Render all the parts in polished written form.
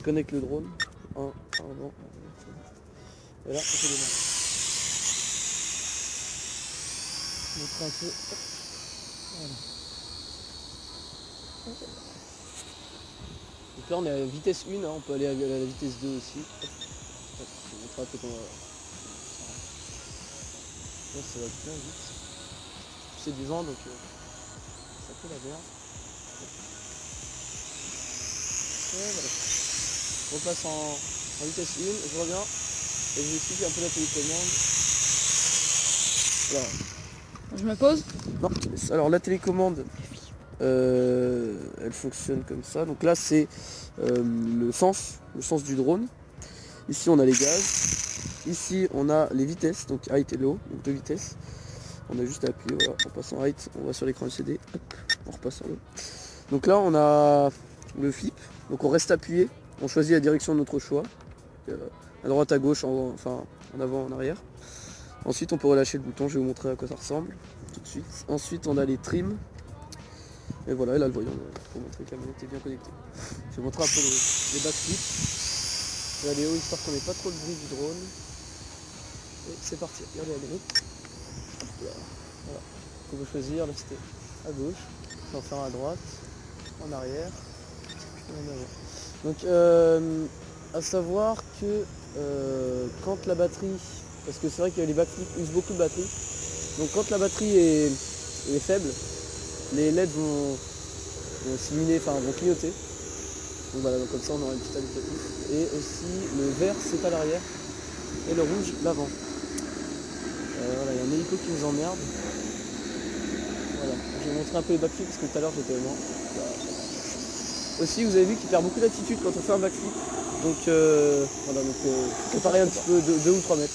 connecte le drone. Un, pardon. Et là, on fait démarrer. Montrer un peu. Voilà. Donc là on est à la vitesse 1, hein, on peut aller à la vitesse 2 aussi. Hop. Je vais montrer un peu comment là, ça va bien vite. C'est du vent donc ça fait la merde. Et voilà. On passe en vitesse 1, je reviens et je vous explique un peu la télécommande. Alors, Je me pose. non, alors la télécommande elle fonctionne comme ça. Donc là c'est le sens du drone. Ici on a les gaz. Ici on a les vitesses, donc height et low, donc deux vitesses. On a juste à appuyer, voilà, on passe en height, on va sur l'écran LCD, hop, on repasse en low. Donc là on a le flip, donc on reste appuyé, on choisit la direction de notre choix. À droite, à gauche, enfin en avant, en arrière. Ensuite on peut relâcher le bouton, je vais vous montrer à quoi ça ressemble tout de suite. Ensuite on a les trims. Et voilà, et là le voyant, pour montrer que la manette est bien connectée. Je vais montrer un peu les backflips. Je vais aller haut histoire qu'on n'ait pas trop de bruit du drone. Et c'est parti, regardez la manette. Voilà. On peut choisir, là c'était à gauche, on va faire à droite, en arrière, et en avant. Donc à savoir que quand la batterie, parce que c'est vrai que les backflips usent beaucoup de batterie, donc quand la batterie est faible, les LED vont s'illuminer, enfin vont clignoter. Donc voilà, donc comme ça on aura une petite indicatif. Et aussi le vert c'est à l'arrière et le rouge l'avant. Voilà, il y a un hélico qui nous emmerde. Voilà, je vais vous montrer un peu les backflips parce que tout à l'heure j'étais loin. Aussi vous avez vu qu'il perd beaucoup d'altitude quand on fait un backflip. Donc voilà, donc préparez un petit peu 2 ou 3 mètres.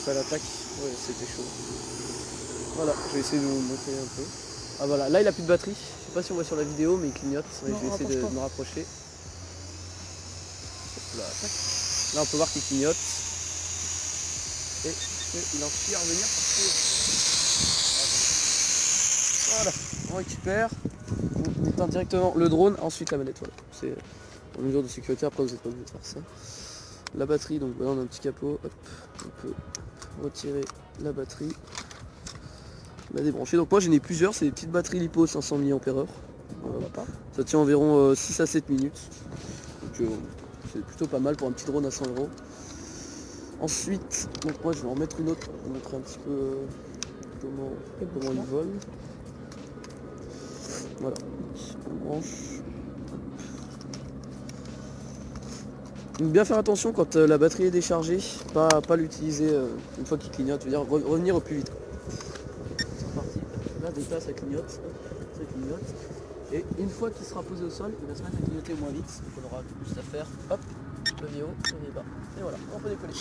Après l'attaque, ouais c'était chaud. Voilà, je vais essayer de vous montrer un peu. Ah voilà, là il a plus de batterie. Je sais pas si on voit sur la vidéo mais il clignote. Ouais, je vais essayer de me rapprocher. Là, là on peut voir qu'il clignote. Et il en suit à revenir parce que. Voilà, on récupère. On éteint directement le drone, ensuite la manette. Voilà. C'est en mesure de sécurité, après vous n'êtes pas obligé de faire ça. La batterie, donc voilà on a un petit capot. Hop, on peut retirer la batterie. La débrancher. Donc moi j'en ai plusieurs, c'est des petites batteries LiPo 500 mAh. Ça tient environ 6 à 7 minutes. Donc c'est plutôt pas mal pour un petit drone à 100 €. Ensuite, donc moi je vais en mettre une autre pour vous montrer un petit peu comment il vole. Voilà, on branche. Donc bien faire attention quand la batterie est déchargée, pas l'utiliser une fois qu'il clignote, je veux dire revenir au plus vite. C'est parti. Là déjà ça clignote, ça clignote. Et une fois qu'il sera posé au sol, il va se mettre à clignoter moins vite. Donc on aura juste à faire, hop, levier haut, levier bas. Et voilà, on peut décoller.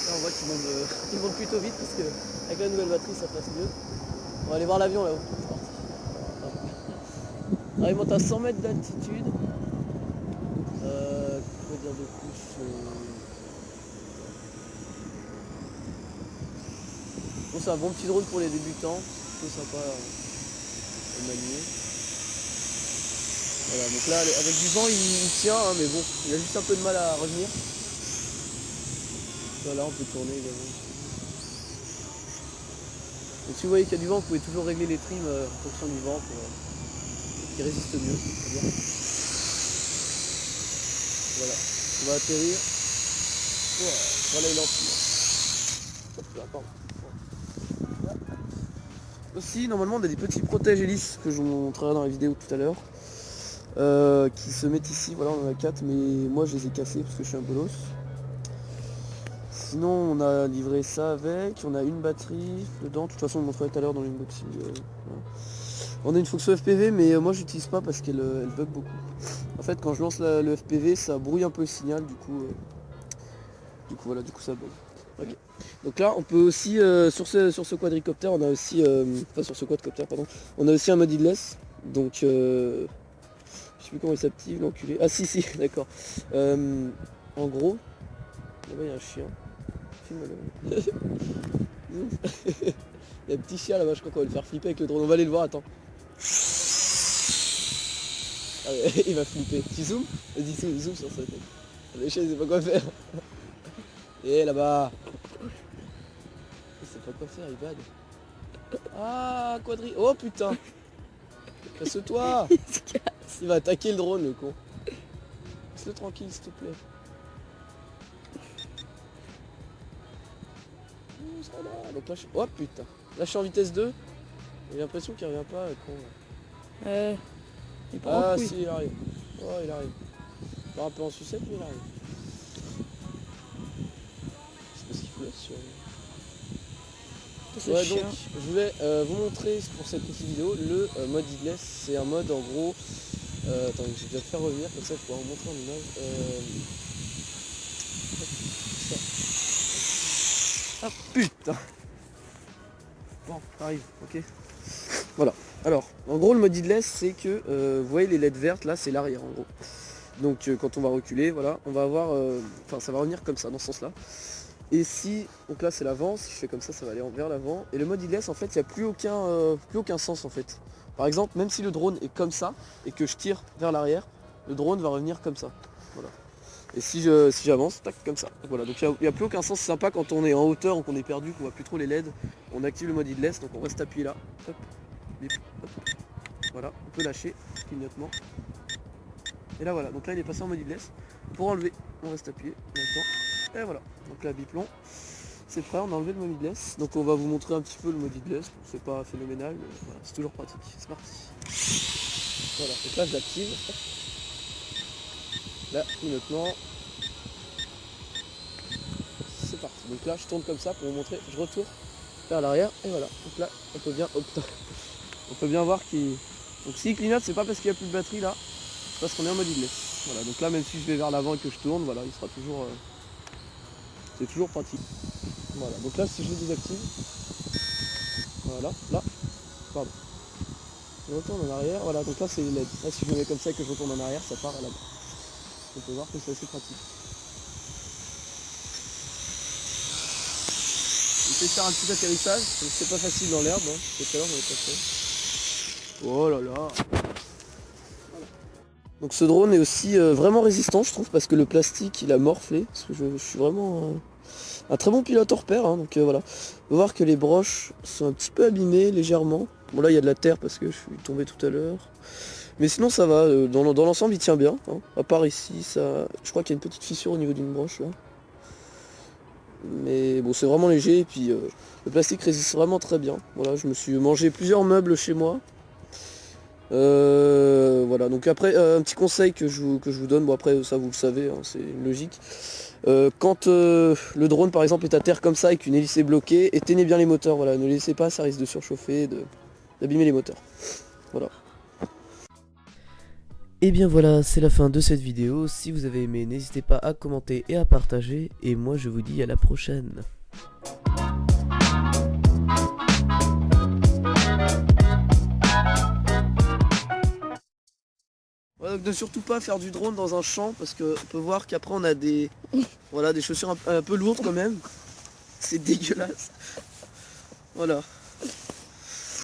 Là on voit qu'il monte plutôt vite parce que avec la nouvelle batterie ça passe mieux. On va aller voir l'avion là-haut. C'est parti. Alors, il monte à 100 mètres d'altitude. Que dire de plus Bon, c'est un bon petit drone pour les débutants, plutôt sympa à manier. Voilà, donc là avec du vent il tient, hein, mais bon, il a juste un peu de mal à revenir. Voilà, on peut tourner également. Donc si vous voyez qu'il y a du vent, vous pouvez toujours régler les trims en fonction du vent pour qu'il résiste mieux. Voilà, on va atterrir. Voilà, il est en aussi, normalement, on a des petits protèges hélices que je vous montrerai dans la vidéo tout à l'heure. Qui se mettent ici, voilà, on en a 4, mais moi je les ai cassés parce que je suis un bolos. Sinon, on a livré ça avec, on a une batterie dedans, de toute façon on montrerait tout à l'heure dans l'unboxing. Voilà. On a une fonction FPV, mais moi j'utilise pas parce qu'elle bug beaucoup. En fait, quand je lance le FPV, ça brouille un peu le signal, du coup voilà, ça bug. Okay. Donc là on peut aussi sur ce quadricoptère on a aussi enfin sur ce quadcoptère pardon, on a aussi un mode headless. Donc je sais plus comment il s'active l'enculé. Ah si d'accord. En gros, là-bas il y a un chien. Filme-le. Il y a un petit chien là-bas, je crois qu'on va le faire flipper avec le drone. On va aller le voir, attends. Ah ouais, il va flipper. Tu zoomes? Vas-y, zoom sur sa tête. Le chien il sait pas quoi faire. Et là-bas. Il sait pas quoi faire, il bade. Ah, quadri. Oh putain. Casse-toi. Il va attaquer le drone, le con. Laisse-le tranquille, s'il te plaît. Donc là, oh putain. Là, je suis en vitesse 2. J'ai l'impression qu'il revient pas, le con. Il part en couille. Si, il arrive. Oh, il arrive. Il part un peu en sucette, mais il arrive. C'est parce qu'il flotte sur... C'est Ouais, chiant. donc je voulais vous montrer pour cette petite vidéo le mode idless. C'est un mode en gros. Attendez, je vais le faire revenir comme ça je pourrais vous montrer en image. Ça. Ah putain. Bon, arrive, ok. Voilà. Alors, en gros le mode idless c'est que vous voyez les LED vertes là, c'est l'arrière en gros. Donc quand on va reculer, voilà, on va avoir. Enfin ça va revenir comme ça, dans ce sens là. Et si, donc là c'est l'avant, si je fais comme ça va aller vers l'avant. Et le mode idless en fait il n'y a plus aucun sens en fait. Par exemple, même si le drone est comme ça et que je tire vers l'arrière, le drone va revenir comme ça. Voilà. Et si j'avance, tac, comme ça. Donc voilà, donc il n'y a plus aucun sens, c'est sympa quand on est en hauteur ou qu'on est perdu, qu'on voit plus trop les LED. On active le mode idless, donc on reste appuyé là. Hop, bip, hop. Voilà, on peut lâcher, clignotement. Et là voilà, donc là il est passé en mode idless. Pour enlever, on reste appuyé en même temps. Et voilà, donc là biplon, c'est prêt, on a enlevé le mode idless. Donc on va vous montrer un petit peu le mode idless, c'est pas phénoménal, mais voilà, c'est toujours pratique, c'est parti. Voilà, donc là je l'active. Là, clignotement. C'est parti, donc là je tourne comme ça pour vous montrer, je retourne vers l'arrière, et voilà. Donc là, on peut bien, oh putain, on peut bien voir qu'il... Donc s'il clignote, c'est pas parce qu'il n'y a plus de batterie là, c'est parce qu'on est en mode idless. Voilà, donc là même si je vais vers l'avant et que je tourne, voilà, il sera toujours... c'est toujours pratique. Voilà, donc là si je le désactive, voilà, là, pardon. Je retourne en arrière, voilà, donc là c'est les LED. Là si je me mets comme ça et que je retourne en arrière, ça part à là-bas. On peut voir que c'est assez pratique. Je vais faire un petit atterrissage, donc c'est pas facile dans l'herbe, hein. Tout à l'heure j'avais pas fait. Oh là là. Voilà. Donc ce drone est aussi vraiment résistant je trouve, parce que le plastique il a morflé, parce que je suis vraiment un très bon pilote hors pair, hein, donc voilà. On va voir que les broches sont un petit peu abîmées légèrement. Bon là il y a de la terre parce que je suis tombé tout à l'heure. Mais sinon ça va, dans l'ensemble il tient bien, hein. À part ici, ça, je crois qu'il y a une petite fissure au niveau d'une branche là. Mais bon c'est vraiment léger et puis le plastique résiste vraiment très bien. Voilà, je me suis mangé plusieurs meubles chez moi. Voilà, donc après un petit conseil que je vous donne, bon après ça vous le savez, hein, c'est une logique. Quand le drone par exemple est à terre comme ça et qu'une hélice est bloquée, éteignez bien les moteurs, voilà, ne laissez pas, ça risque de surchauffer, d'abîmer les moteurs. Voilà. Et bien voilà, c'est la fin de cette vidéo. Si vous avez aimé, n'hésitez pas à commenter et à partager. Et moi je vous dis à la prochaine. Voilà, donc ne surtout pas faire du drone dans un champ parce qu'on peut voir qu'après on a des, voilà, des chaussures un peu lourdes quand même. C'est dégueulasse. Voilà.